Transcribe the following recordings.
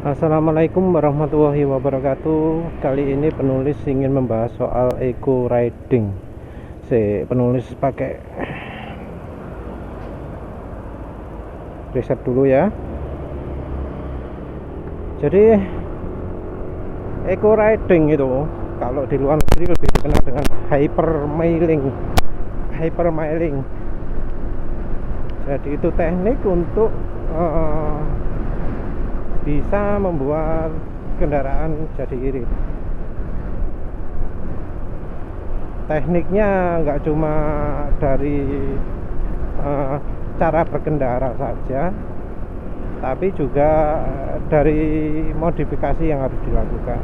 Assalamualaikum warahmatullahi wabarakatuh. Kali ini penulis ingin membahas soal eco riding. Penulis pakai riset dulu ya. Jadi eco riding itu kalau di luar negeri lebih dikenal dengan hypermiling. Jadi itu teknik untuk bisa membuat kendaraan jadi irit. Tekniknya nggak cuma dari cara berkendara saja, tapi juga dari modifikasi yang harus dilakukan.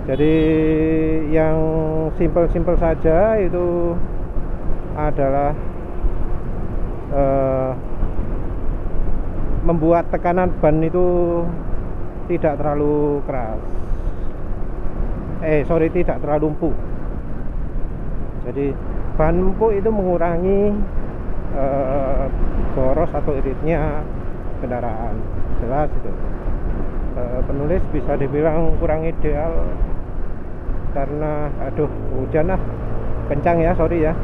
Jadi yang simpel-simpel saja itu adalah membuat tekanan ban itu tidak terlalu keras, tidak terlalu empuk. Jadi ban empuk itu mengurangi boros atau iritnya kendaraan, jelas itu. Penulis bisa dibilang kurang ideal karena hujan kencang ya, sorry ya.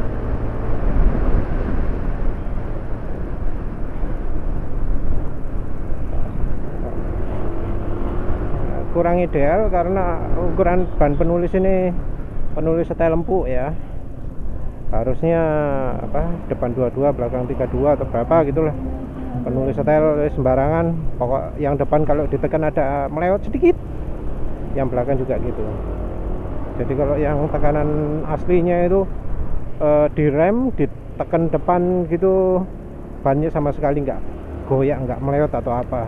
Kurang ideal karena ukuran ban penulis ini penulis setel empuk ya. Harusnya depan 22 belakang 32 atau berapa gitulah. Penulis setel sembarangan, pokok yang depan kalau ditekan ada melewat sedikit, yang belakang juga gitu. Jadi kalau yang tekanan aslinya itu direm, ditekan depan gitu, bannya sama sekali nggak goyak, nggak melewat atau apa.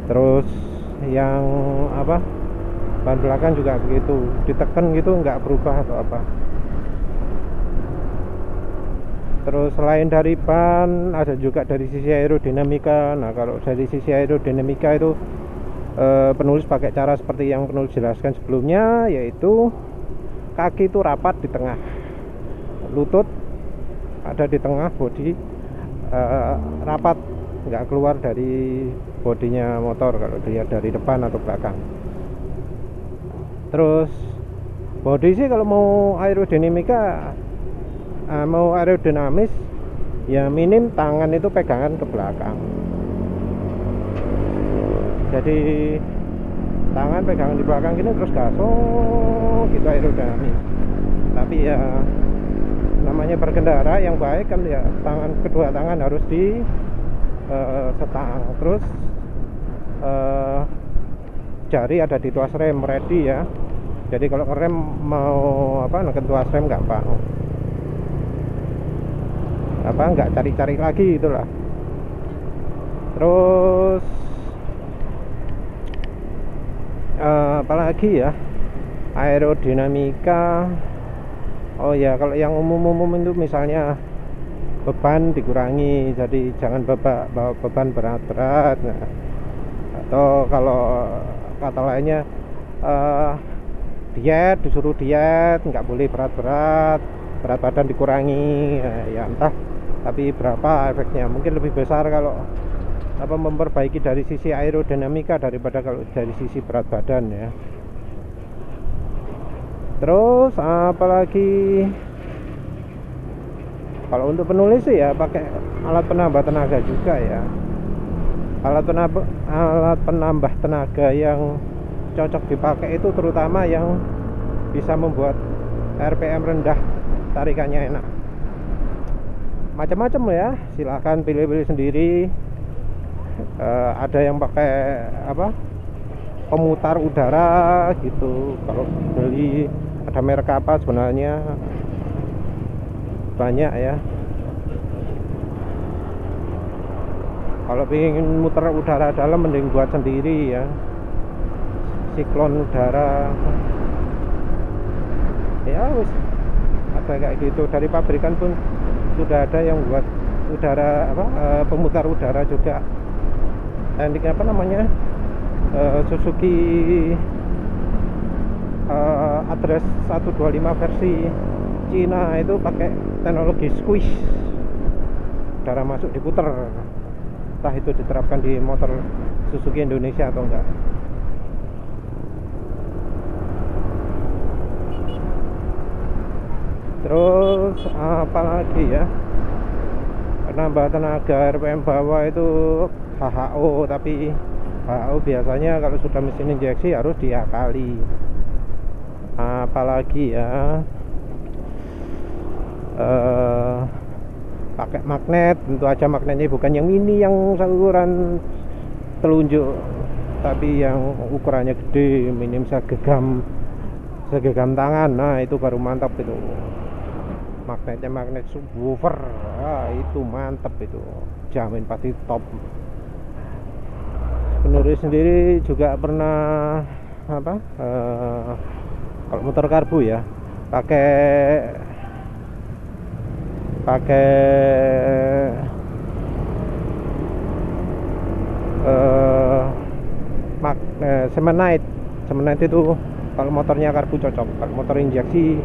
Terus yang ban belakang juga begitu, ditekan gitu nggak berubah atau apa. Terus selain dari ban, ada juga dari sisi aerodinamika. Nah kalau dari sisi aerodinamika itu penulis pakai cara seperti yang penulis jelaskan sebelumnya, yaitu kaki itu rapat di tengah, lutut ada di tengah, bodi rapat, nggak keluar dari bodinya motor kalau dilihat dari depan atau belakang. Terus bodi sih kalau mau aerodinamis ya minim tangan itu pegangan ke belakang. Jadi tangan pegangan di belakang gini terus gasok gitu aerodinamis. Tapi ya namanya berkendara yang baik kan ya kedua tangan harus di setang, terus jari ada di tuas rem ready ya. Jadi kalau ngerem mau neken tuas rem gampang, nggak cari-cari lagi itulah. Terus apalagi ya, aerodinamika. Oh ya, kalau yang umum itu misalnya beban dikurangi, jadi jangan bawa beban berat-berat. Nah, atau kalau kata lainnya disuruh diet, nggak boleh berat-berat, berat badan dikurangi. Ya entah tapi berapa efeknya, mungkin lebih besar kalau memperbaiki dari sisi aerodinamika daripada kalau dari sisi berat badan ya. Terus apalagi, kalau untuk penulis sih ya pakai alat penambah tenaga juga ya. Alat penambah tenaga yang cocok dipakai itu terutama yang bisa membuat RPM rendah, tarikannya enak. Macam-macam ya, silahkan pilih-pilih sendiri. Ada yang pakai pemutar udara gitu. Kalau beli ada merek apa sebenarnya banyak ya. Kalau ingin muter udara dalam mending buat sendiri ya, siklon udara ya wis, ada kayak gitu. Dari pabrikan pun sudah ada yang buat udara pemutar udara juga. Teknik Suzuki Address 125 versi Cina itu pakai teknologi squish, udara masuk diputer. Entah itu diterapkan di motor Suzuki Indonesia atau enggak. Terus apa lagi ya, penambah tenaga RPM bawah itu HHO, tapi HHO biasanya kalau sudah mesin injeksi harus diakali. Apalagi ya, pakai magnet. Tentu aja magnetnya bukan yang mini yang ukuran telunjuk, tapi yang ukurannya gede, minim segegam tangan. Nah itu baru mantap itu, magnetnya magnet subwoofer. Itu mantap, itu jamin pasti top. Penulis sendiri juga pernah apa, kalau motor karbu ya pakai Semenite itu kalau motornya karbu cocok. Kalau motor injeksi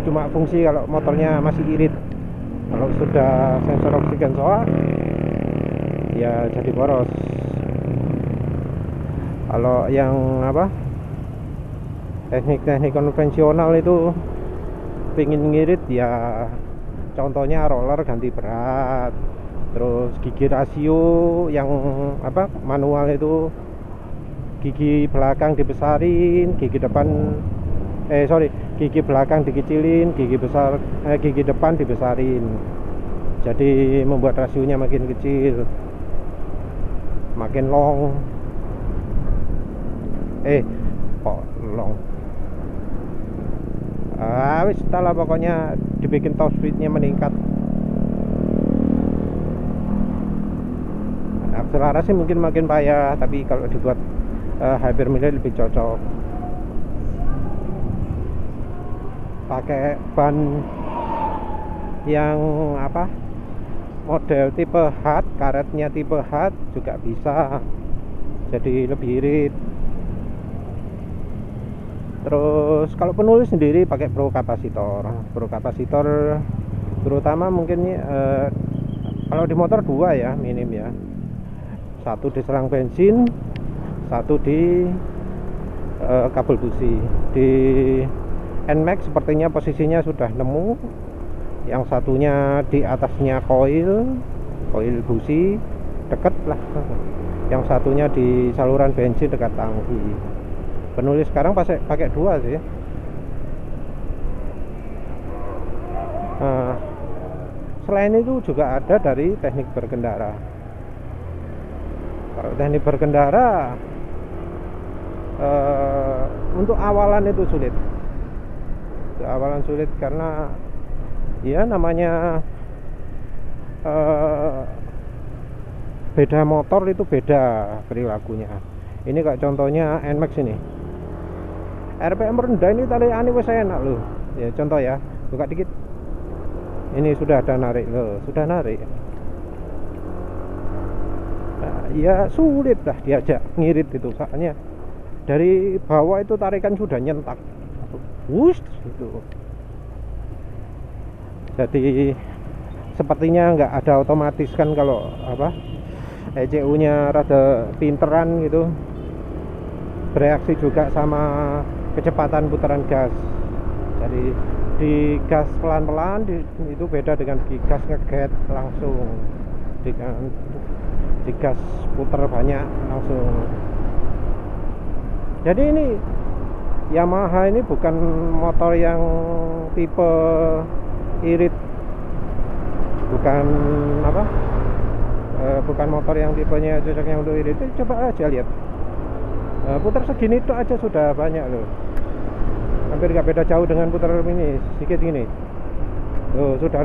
cuma fungsi kalau motornya masih irit. Kalau sudah sensor oksigen soal ya jadi boros. Kalau yang apa, teknik konvensional itu pingin ngirit ya, contohnya roller ganti berat, terus gigi rasio yang apa manual itu gigi belakang dibesarin, gigi belakang dikecilin, gigi depan dibesarin, jadi membuat rasionya makin kecil, makin long. Long. Wis setelah pokoknya dibikin top speednya meningkat. Akselerasi mungkin makin payah, tapi kalau dibuat hypermile lebih cocok. Pakai ban yang apa, model tipe hard, karetnya tipe hard juga bisa, jadi lebih irit. Terus kalau penulis sendiri pakai pro kapasitor terutama mungkin kalau di motor 2 ya minim ya, 1 di selang bensin, 1 di kabel busi. Di NMAX sepertinya posisinya sudah nemu, yang satunya di atasnya koil busi deket lah, yang satunya di saluran bensin dekat tangki. Penulis sekarang pakai 2 sih. Selain itu juga ada dari teknik berkendara. Kalau teknik berkendara untuk awalan itu sulit. Karena ya namanya beda motor itu beda perilakunya. Ini kayak contohnya NMAX ini, RPM rendah ini tarikannya wes enak loh ya. Contoh ya, buka dikit, ini sudah ada narik loh, sudah narik. Nah, ya sulit lah diajak ngirit itu, soalnya dari bawah itu tarikan sudah nyentak, wush gitu. Jadi sepertinya nggak ada otomatis kan, kalau apa ECU nya rada pinteran gitu, bereaksi juga sama kecepatan putaran gas. Jadi di gas pelan-pelan itu beda dengan di gas ngeget langsung, di gas puter banyak langsung. Jadi ini Yamaha ini bukan motor yang tipe irit, bukan apa, bukan motor yang tipenya cocoknya untuk irit. Coba aja lihat, putar segini itu aja sudah banyak loh, hampir gak beda jauh dengan putar ini sedikit gini loh, sudah.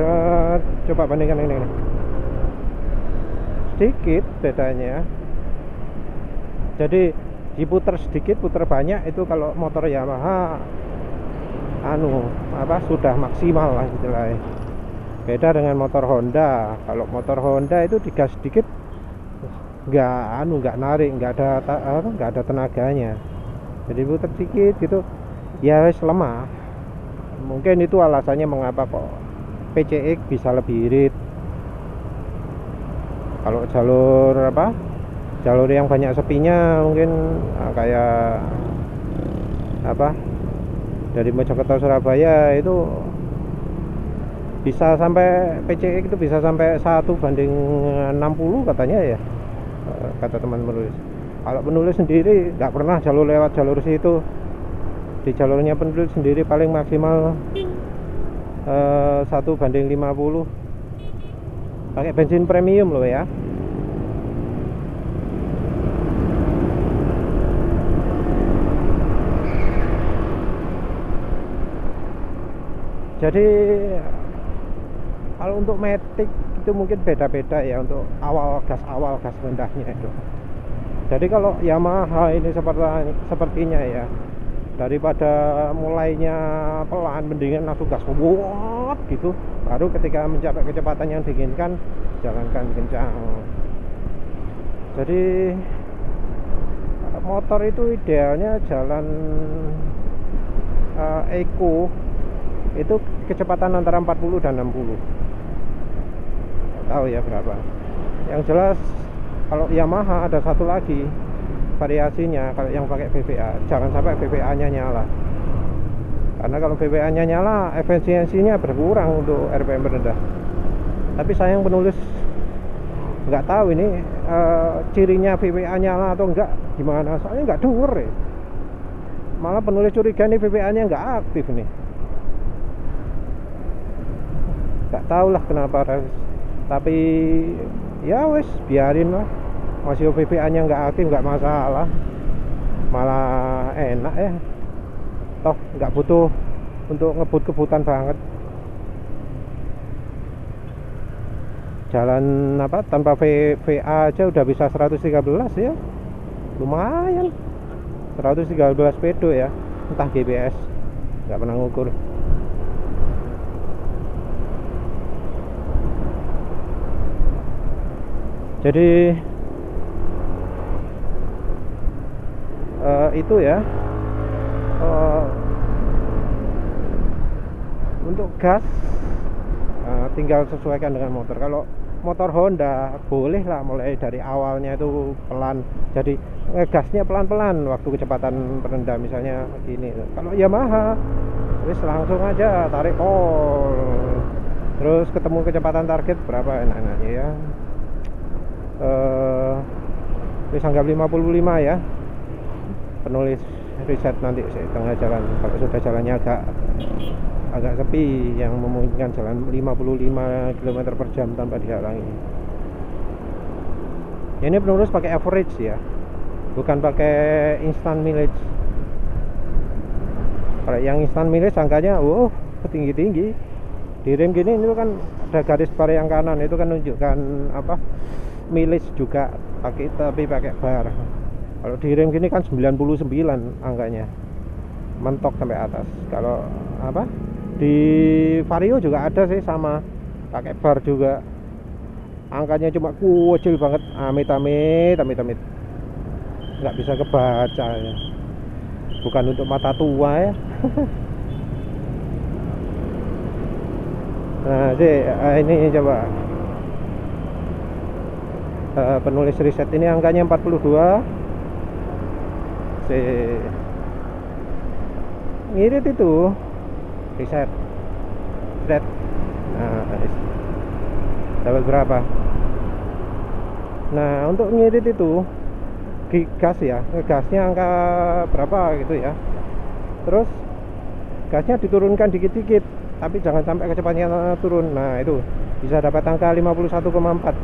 Coba bandingkan ini, sedikit bedanya. Jadi diputar sedikit, putar banyak, itu kalau motor Yamaha sudah maksimal lah istilahnya. Beda dengan motor Honda. Kalau motor Honda itu digas sedikit nggak narik, nggak ada tenaganya, jadi putar sedikit gitu ya wis lemah. Mungkin itu alasannya mengapa kok PCX bisa lebih irit. Kalau jalur apa, jalur yang banyak sepinya mungkin kayak apa, dari Mojokerto Surabaya itu bisa sampai PCX itu bisa sampai 1:60 katanya ya, kata teman penulis. Kalau penulis sendiri nggak pernah jalur lewat jalur situ. Di jalurnya penulis sendiri paling maksimal 1:50, pakai bensin premium loh ya. Jadi kalau untuk Matic itu mungkin beda-beda ya, untuk awal gas rendahnya itu. Jadi kalau Yamaha ini sepertinya ya, daripada mulainya pelan, mendingan langsung gas kuat gitu, baru ketika mencapai kecepatan yang diinginkan jalankan kencang. Jadi motor itu idealnya jalan eco itu kecepatan antara 40 dan 60. Nggak tahu ya berapa. Yang jelas kalau Yamaha ada satu lagi variasinya, kalau yang pakai VVA, jangan sampai VVA-nya nyala. Karena kalau VVA-nya nyala, efisiensinya berkurang untuk RPM rendah. Tapi sayang penulis nggak tahu ini cirinya VVA nyala atau enggak gimana, soalnya nggak denger ya. Malah penulis curiga nih VVA-nya nggak aktif nih. Nggak tahu lah kenapa, tapi ya wes biarin lah, masih VVA-nya nggak aktif nggak masalah, malah enak ya, toh nggak butuh untuk ngebut-kebutan banget. Jalan apa tanpa VVA aja udah bisa 113 ya, lumayan. 113 pedo ya, entah GPS, nggak pernah ngukur. Jadi itu ya, untuk gas tinggal sesuaikan dengan motor. Kalau motor Honda boleh lah mulai dari awalnya itu pelan, jadi ngegasnya pelan-pelan waktu kecepatan rendah misalnya gini. Kalau Yamaha wis langsung aja tarik terus ketemu kecepatan target berapa enak-enaknya ya. Wis anggap 55 ya, penulis riset nanti tengah jalan. Kalau sudah jalannya agak sepi yang memungkinkan jalan 55 km per jam tanpa dihalangi. Ini penulis pakai average ya, bukan pakai instant mileage. Kalau yang instant mileage angkanya tinggi-tinggi. Di rem gini itu kan ada garis bar yang kanan, itu kan menunjukkan apa, mileage juga tapi pakai bar. Kalau di rem gini kan 99 angkanya, mentok sampai atas. Kalau apa, di Vario juga ada sih sama, pakai bar juga, angkanya cuma kecil banget, amit-amit nggak bisa kebaca ya. Bukan untuk mata tua ya. Nah ini coba penulis riset ini angkanya 42. Ngirit itu riset. Nah, dapat berapa? Nah, untuk ngirit itu gas ya, gasnya angka berapa gitu ya. Terus gasnya diturunkan dikit-dikit, tapi jangan sampai kecepatannya turun. Nah, itu bisa dapat angka 51,4.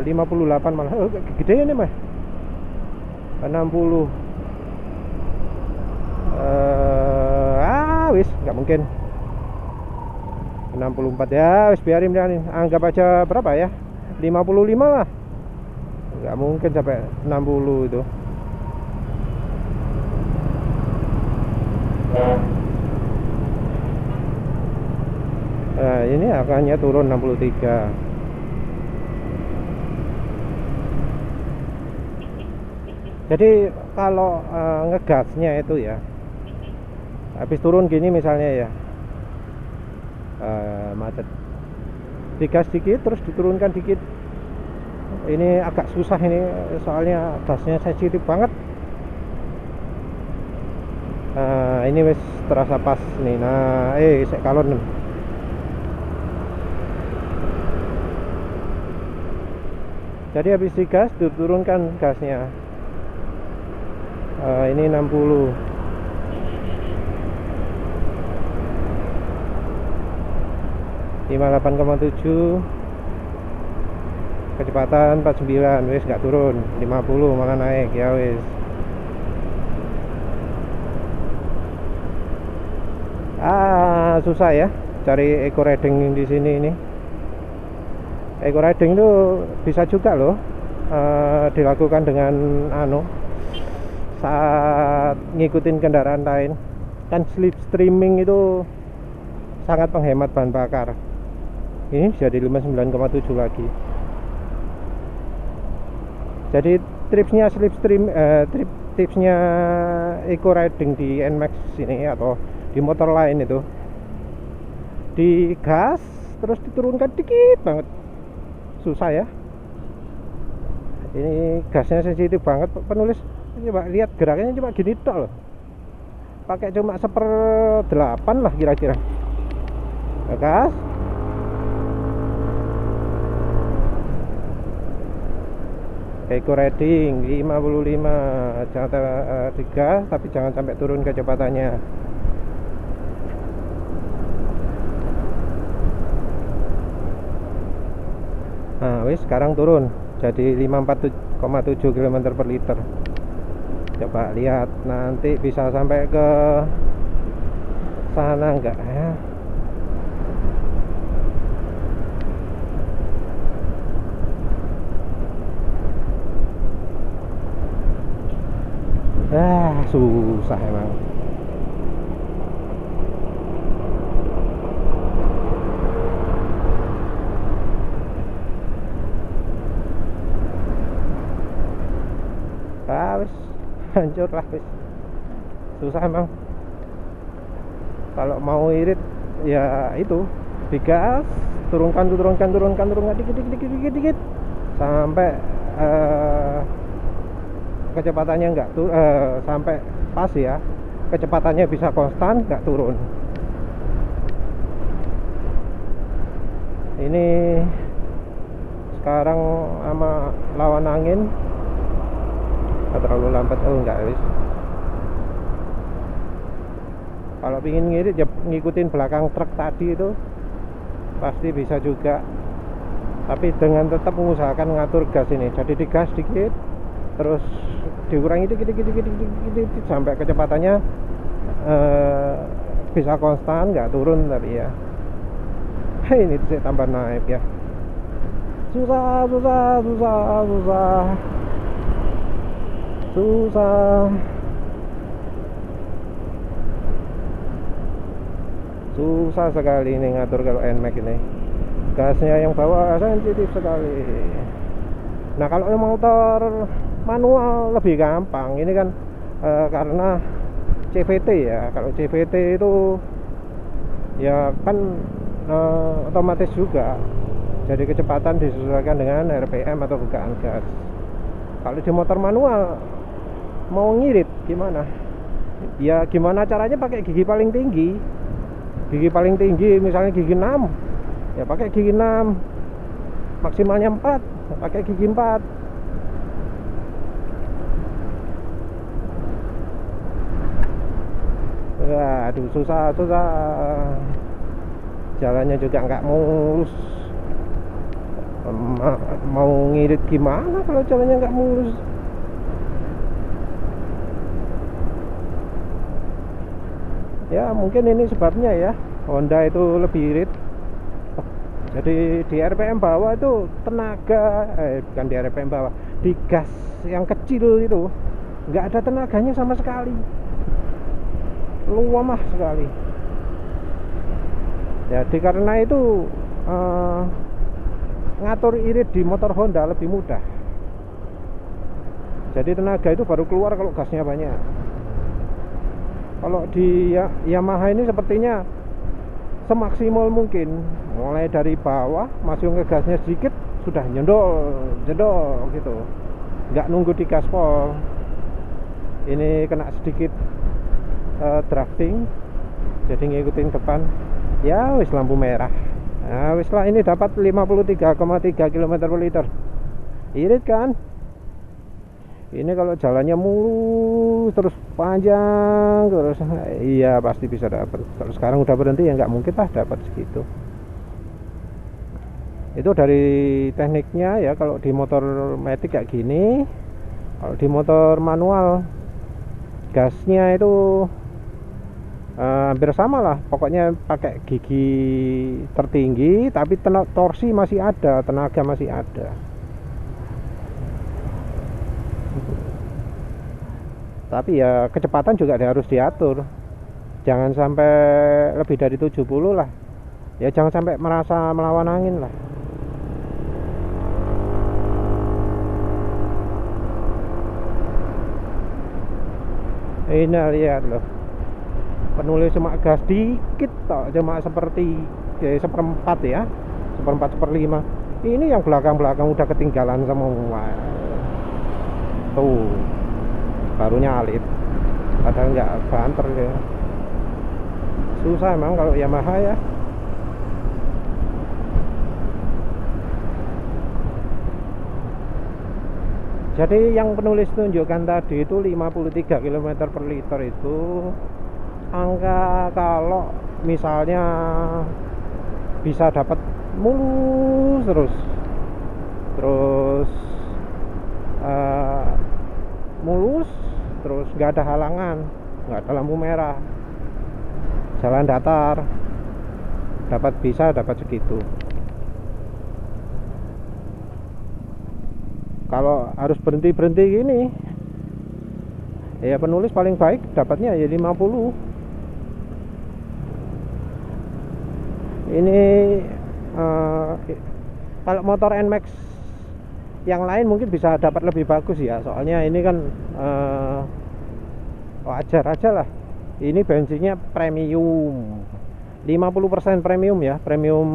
58 malah gede ini mah. 60. Wis nggak mungkin 64 ya, wis biarin. Anggap aja berapa ya, 55 lah, nggak mungkin sampai 60 itu. Nah ini angkanya turun 63. Jadi kalau ngegasnya itu ya, habis turun gini misalnya ya, macet, digas dikit terus diturunkan dikit. Ini agak susah ini soalnya gasnya sensitif banget. Nah, ini wis terasa pas nih. Nah, sek kalon. Jadi habis digas diturunkan gasnya. Ini 60. Lima 8,7, kecepatan 49, wis gak turun. 50 malah naik ya wis. Susah ya cari eco riding di sini ini. Eco riding itu bisa juga loh dilakukan dengan saat ngikutin kendaraan lain. Kan slipstreaming itu sangat menghemat bahan bakar. Ini jadi 59,7 lagi. Jadi tipsnya eco riding di NMAX ini atau di motor lain itu digas terus diturunkan dikit banget. Susah ya. Ini gasnya sensitif banget penulis. Coba lihat gerakannya cuma gini tok loh. Pakai cuma 1/8 lah kira-kira. Gas. Eco riding 55, jangan digas tapi jangan sampai turun kecepatannya. Nah, wis sekarang turun jadi 54,7 km per liter. Coba lihat nanti bisa sampai ke sana enggak ya? Susah emang. Wis hancur lah wis. Susah emang. Kalau mau irit ya itu digas, turunkan dikit sampai kecepatannya enggak sampai pas ya, kecepatannya bisa konstan, enggak turun. Ini sekarang sama lawan angin nggak terlalu lambat. Enggak wis. Kalau pingin ngirit ya ngikutin belakang truk tadi itu pasti bisa juga, tapi dengan tetap mengusahakan ngatur gas ini. Jadi digas dikit terus dikurangi dikit sampai kecepatannya bisa konstan, nggak turun tapi ya. Ini saya tambah naik ya. Susah. Susah sekali ini ngatur kalau NMAX ini. Gasnya yang bawah sensitif sekali. Nah, kalau yang motor manual lebih gampang. Ini kan karena CVT ya. Kalau CVT itu ya kan otomatis juga. Jadi kecepatan disesuaikan dengan RPM atau bukaan gas. Kalau di motor manual mau ngirit gimana? Ya gimana caranya pakai gigi paling tinggi. Gigi paling tinggi misalnya gigi 6. Ya pakai gigi 6. Maksimalnya 4, pakai gigi 4. Aduh susah. Jalannya juga nggak mulus. Mau ngirit gimana kalau jalannya nggak mulus? Ya mungkin ini sebabnya ya, Honda itu lebih irit. Jadi di RPM bawah itu tenaga bukan di RPM bawah, di gas yang kecil itu nggak ada tenaganya sama sekali, lemah sekali. Jadi karena itu ngatur irit di motor Honda lebih mudah. Jadi tenaga itu baru keluar kalau gasnya banyak. Kalau di Yamaha ini sepertinya semaksimal mungkin, mulai dari bawah masuk ke gasnya sedikit sudah nyendol jedol gitu, nggak nunggu di gaspol. Ini kena sedikit drafting, jadi ngikutin depan. Ya wis lampu merah. Nah wis lah, ini dapat 53,3 km per liter. Irit kan? Ini kalau jalannya mulus terus panjang terus, iya pasti bisa dapat. Kalau sekarang udah berhenti ya nggak mungkin lah dapat segitu. Itu dari tekniknya ya. Kalau di motor matic kayak gini, kalau di motor manual gasnya itu hampir sama lah, pokoknya pakai gigi tertinggi tapi torsi masih ada, tenaga masih ada. Tapi ya kecepatan juga harus diatur, jangan sampai lebih dari 70 lah ya, jangan sampai merasa melawan angin lah. Ini lihat loh, penulis cuma gas dikit toh, cuma seperti seperempat ya, seperempat seperlima. Ini yang belakang-belakang udah ketinggalan semua tuh, baru nyalip padahal nggak banter ya. Susah emang kalau Yamaha ya. Jadi yang penulis tunjukkan tadi itu 53 km per liter itu angka kalau misalnya bisa dapat mulus terus mulus terus nggak ada halangan, nggak ada lampu merah, jalan datar, bisa dapat segitu. Kalau harus berhenti gini ya, penulis paling baik dapatnya ya 50. Ini kalau motor NMAX yang lain mungkin bisa dapat lebih bagus ya, soalnya ini kan wajar aja lah. Ini bensinnya premium, 50% premium ya, premium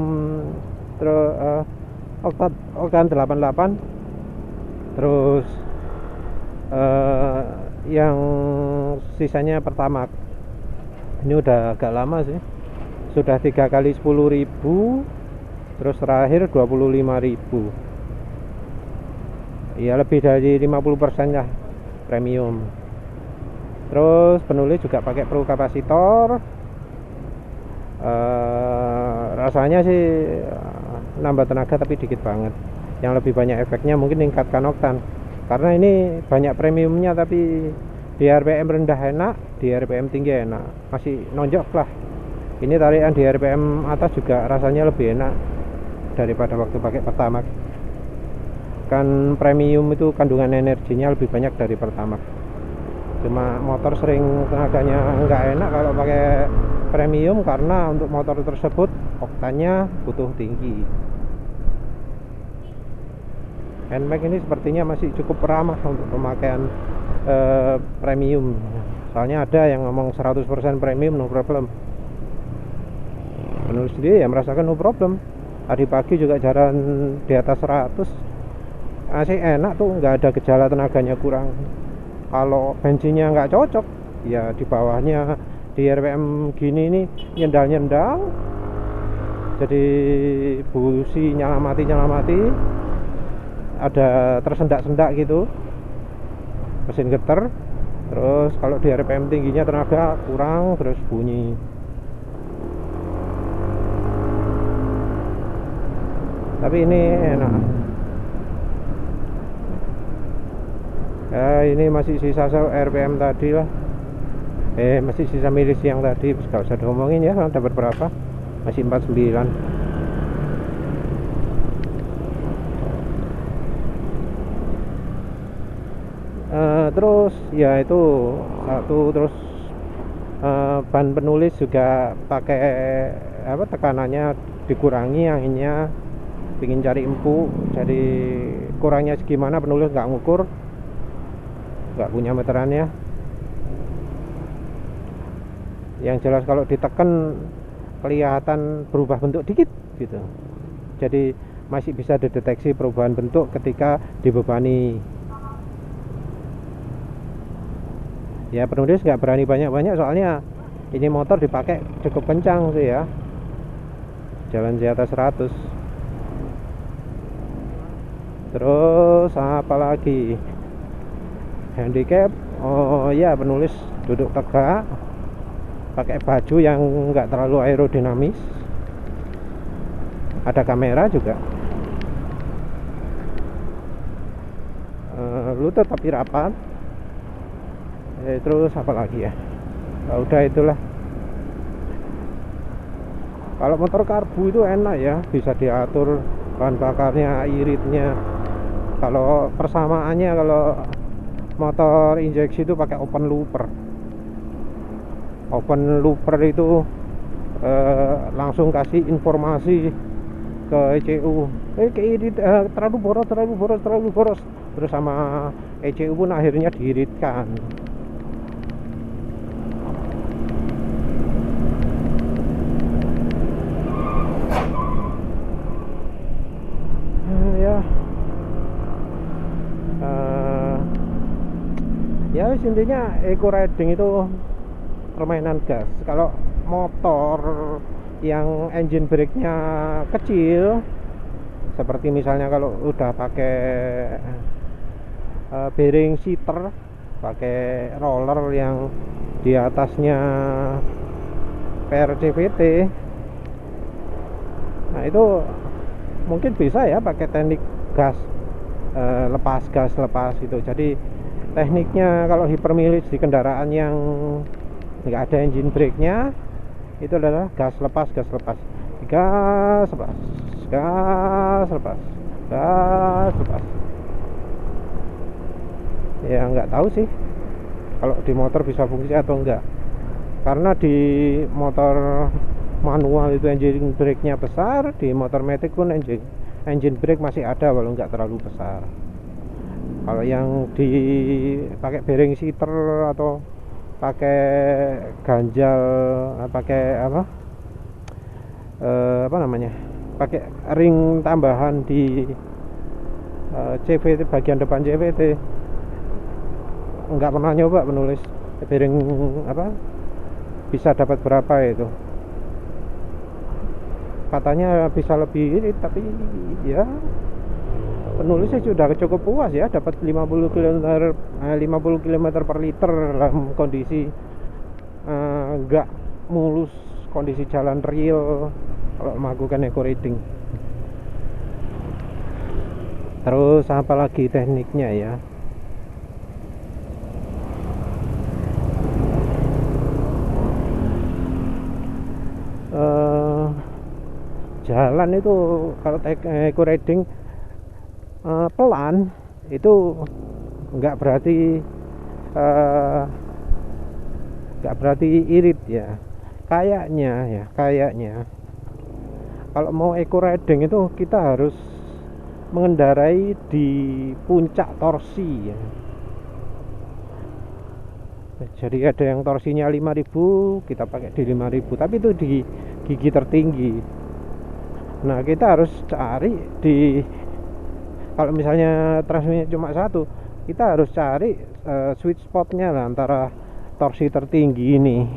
oktan 88. Terus yang sisanya Pertamax. Ini udah agak lama sih, sudah 3 kali 10.000, terus terakhir 25.000. Ya lebih dari 50% lah premium. Terus penulis juga pakai pro kapasitor. Rasanya sih nambah tenaga tapi dikit banget. Yang lebih banyak efeknya mungkin meningkatkan oktan, karena ini banyak premiumnya tapi di RPM rendah enak, di RPM tinggi enak, masih nonjok lah. Ini tarikan di RPM atas juga rasanya lebih enak daripada waktu pakai Pertamax. Kan premium itu kandungan energinya lebih banyak dari Pertamax. Cuma motor sering tenaganya nggak enak kalau pakai premium, karena untuk motor tersebut oktannya butuh tinggi. NMAX ini sepertinya masih cukup ramah untuk pemakaian premium. Soalnya ada yang ngomong 100% premium no problem. Penulis sendiri ya merasakan no problem. Tadi pagi juga jalan di atas 100 masih enak tuh, nggak ada gejala tenaganya kurang. Kalau bensinnya nggak cocok ya di bawahnya di RPM gini nih nyendal, jadi busi nyala mati, ada tersendak-sendak gitu, mesin getar. Terus kalau di RPM tingginya tenaga kurang, terus bunyi. Tapi ini enak. Ini masih sisa RPM tadi lah, masih sisa milis yang tadi, gak usah diomongin ya, dapat berapa, masih 49. Terus ya itu satu. Terus ban penulis juga pakai tekanannya dikurangi, anginnya pingin cari empuk, jadi kurangnya segimana penulis nggak ngukur, nggak punya meterannya. Yang jelas kalau ditekan kelihatan berubah bentuk dikit gitu. Jadi masih bisa dideteksi perubahan bentuk ketika dibebani. Ya penulis nggak berani banyak-banyak soalnya ini motor dipakai cukup kencang sih ya, jalan di atas 100. Terus apa lagi? Handicap, oh ya penulis duduk tegak, pakai baju yang nggak terlalu aerodinamis, ada kamera juga, lutut tapi rapat. Terus apa lagi ya? Udah itulah. Kalau motor karbu itu enak ya, bisa diatur bahan bakarnya, iritnya. Kalau persamaannya, kalau motor injeksi itu pakai open looper. Open looper itu langsung kasih informasi ke ECU, keirit, terlalu boros. Terus sama ECU pun akhirnya diiritkan. Ya intinya eco riding itu permainan gas. Kalau motor yang engine brake-nya kecil, seperti misalnya kalau udah pakai bearing seater, pakai roller yang di atasnya PRCVT, nah itu mungkin bisa ya pakai teknik gas, lepas gas lepas itu. Jadi tekniknya kalau hypermilis di kendaraan yang nggak ada engine brake-nya itu adalah gas lepas ya. Nggak tahu sih kalau di motor bisa fungsi atau enggak, karena di motor manual itu engine brake-nya besar, di motor matic pun engine brake masih ada walau nggak terlalu besar. Kalau yang dipakai bearing seater atau pakai ganjal, pakai apa namanya, pakai ring tambahan di CVT, bagian depan CVT, nggak pernah nyoba penulis bearing bisa dapat berapa itu. Katanya bisa lebih ini, tapi ya penulisnya sudah cukup puas ya, dapat 50 km per liter dalam kondisi enggak mulus, kondisi jalan real kalau melakukan eco riding. Terus apa lagi tekniknya ya? Jalan itu kalau eco riding pelan itu nggak berarti irit ya, kayaknya kalau mau eco riding itu kita harus mengendarai di puncak torsi ya. Jadi ada yang torsinya 5000, kita pakai di 5000, tapi itu di gigi tertinggi. Nah kita harus cari di, kalau misalnya transmisinya cuma satu, kita harus cari sweet spotnya lah antara torsi tertinggi ini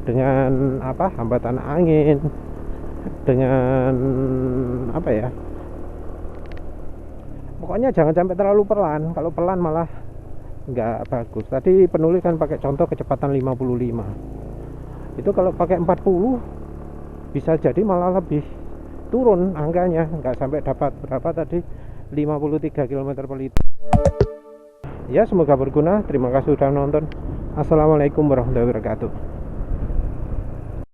dengan hambatan angin, dengan pokoknya jangan sampai terlalu pelan. Kalau pelan malah nggak bagus. Tadi penulis kan pakai contoh kecepatan 55, itu kalau pakai 40 bisa jadi malah lebih turun angkanya, nggak sampai dapat berapa tadi, 53 km per liter. Ya semoga berguna. Terima kasih sudah nonton. Assalamualaikum warahmatullahi wabarakatuh.